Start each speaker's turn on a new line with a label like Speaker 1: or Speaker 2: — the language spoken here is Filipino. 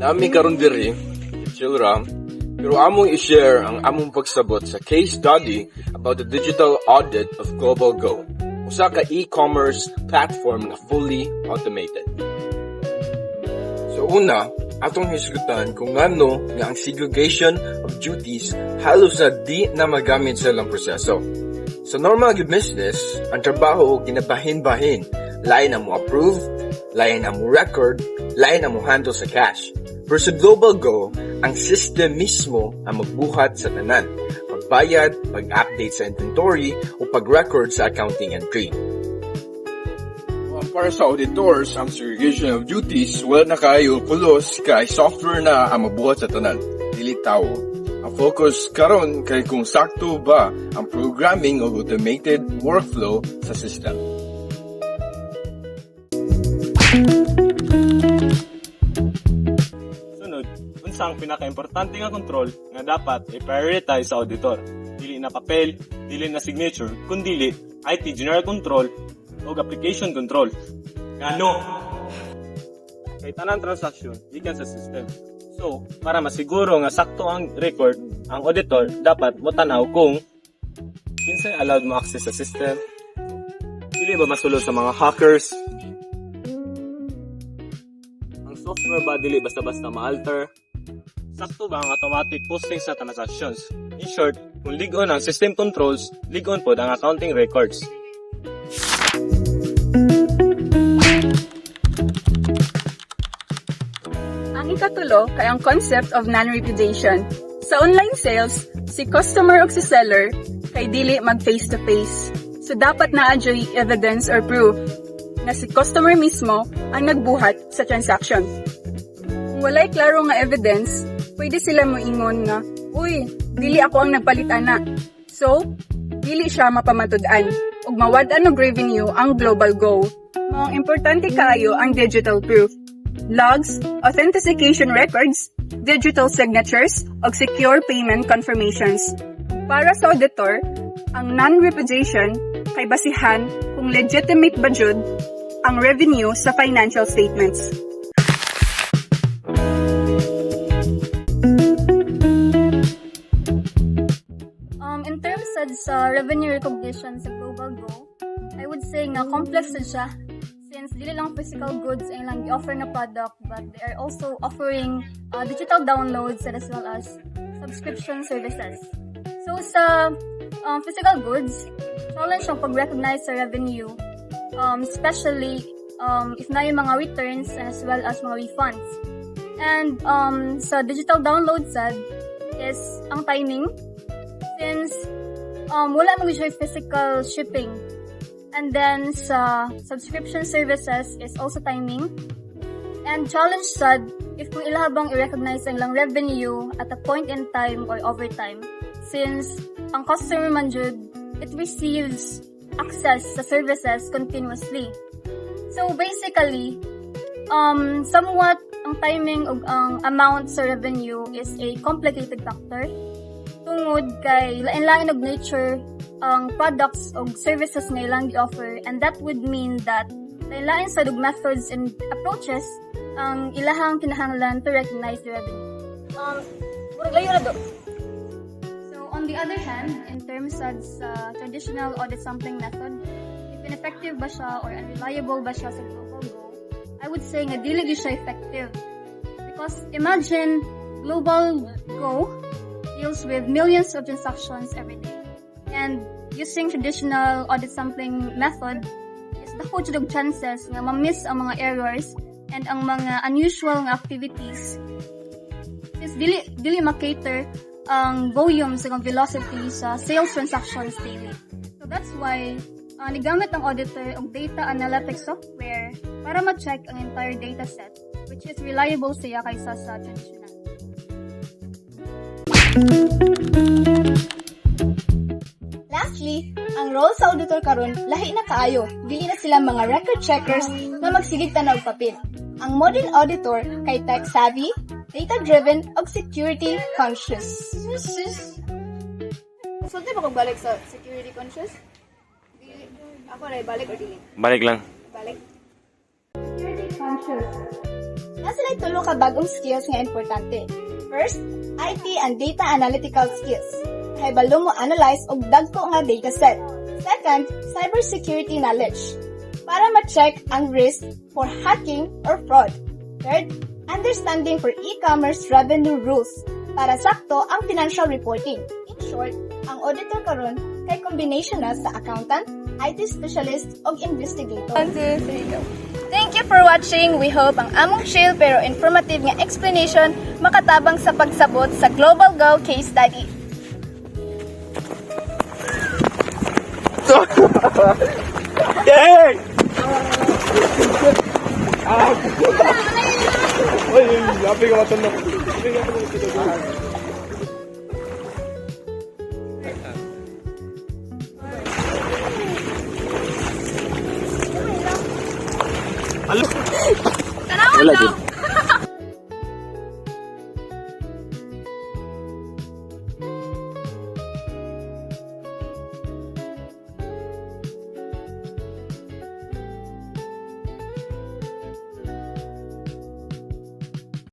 Speaker 1: Nami karon diri, chill ra, pero among i-share ang among pagsabot sa case study about the digital audit of Global Go, usa ka e-commerce platform na fully automated. So una, atong hisgutan kung ngano nga ang segregation of duties halos na di na magamit sa ilang proseso. Sa normal business, ang trabaho ginabahin-bahin, lain na mo approve, lain na mo record, lain na mo handle sa cash. Pero sa Global Go, ang system mismo ang magbuhat sa tanan, pagbayad, pag-update sa inventory, o pag-record sa accounting entry. Para sa auditors, ang segregation of duties, wala na kayo kulos kay software na ang mabuhat sa tanan, dili tao. Ang focus karon kay kung sakto ba ang programming o automated workflow sa system.
Speaker 2: Sunod, unsa ang pinaka-importante nga control nga dapat i-prioritize sa auditor. Dili na papel, dili na signature, kundi IT general control o application control. Ngano? Kay tanang transaction gikan sa system. So, para masiguro nga sakto ang record, ang auditor dapat motanaw kung kinsay allowed mo access sa system, dili ba masulod sa mga hackers, ang software ba dili basta-basta ma-alter, sakto ba ang automatic posting sa transactions. In short, kung ligon ang system controls, ligon po ang accounting records.
Speaker 3: Ang ikatulo kay ang concept of non-repudiation. Sa online sales, si customer o si seller kay dili mag face-to-face. So dapat na-adjoy evidence or proof na si customer mismo ang nagbuhat sa transaction. Kung walay klaro nga evidence, pwede sila moingon nga, uy, dili ako ang nagpalit ana. So, dili siya mapamatud-an ug mawad-an og revenue ang Global Go. Mao importante kaayo ang digital proof. Logs, authentication records, digital signatures, o secure payment confirmations. Para sa auditor, ang non-repudiation kay basihan kung legitimate ba jud ang revenue sa financial statements.
Speaker 4: In terms sa revenue recognition sa Global Go, I would say nga complex siya. Since dili lang physical goods ay lang i-offer na product, but they are also offering digital downloads as well as subscription services. So sa physical goods, challenge ang pag-recognize sa revenue, especially if na yung mga returns as well as mga refunds. And sa digital downloads is ang timing, since wala mo siya physical shipping. And then sa subscription services is also timing. And challenge sad if kung ilahabang i-recognize ang lang revenue at a point in time or over time, since ang customer man jud, it receives access sa services continuously. So basically, somewhat ang timing ug ang amount sa revenue is a complicated factor tungod kay lain-lain og nature ang products o services nga ilang i-offer, and that would mean that lain-lain sa methods and approaches ang ilahang kinahanglan to recognize the revenue. Layo na do. So on the other hand, in terms of traditional audit sampling method, if ineffective ba siya or unreliable ba siya sa Global Go, I would say nga dili gyud siya effective. Because imagine Global Go deals with millions of transactions every day. And using traditional audit sampling method is dako jud og chances nga ma-miss ang mga errors and ang mga unusual nga activities. Since dili ma-cater ang volume sa velocity sa sales transactions daily. So that's why nigamit ang auditor og data analytics software para ma-check ang entire data set, which is reliable siya kaysa sa traditional.
Speaker 5: Lastly, ang role sa auditor karon lahi na kaayo. Dili na sila mga record checkers na magsigig tanaw papel. Ang modern auditor kay tech savvy, data-driven ug security conscious. Sulti ba kog balik sa security conscious? Ako na balik or dili?
Speaker 2: Balik lang.
Speaker 5: Balik. Security conscious. Nasalay tulo ka bagong skills nga importante. First, IT and data analytical skills. Kahibalo mo analyze og dagko nga data set. Second, cybersecurity knowledge. Para ma-check ang risk for hacking or fraud. Third, understanding for e-commerce revenue rules para sakto ang financial reporting. In short, ang auditor karon kay combination na sa accountant, IT specialist ug investigator.
Speaker 6: 1, 2, 3, go. Thank you for watching. We hope ang among chill pero informative nga explanation makatabang sa pagsabot sa Global Go case study.
Speaker 2: Yay! Ay, happy ka matulog.
Speaker 6: Tanawan daw!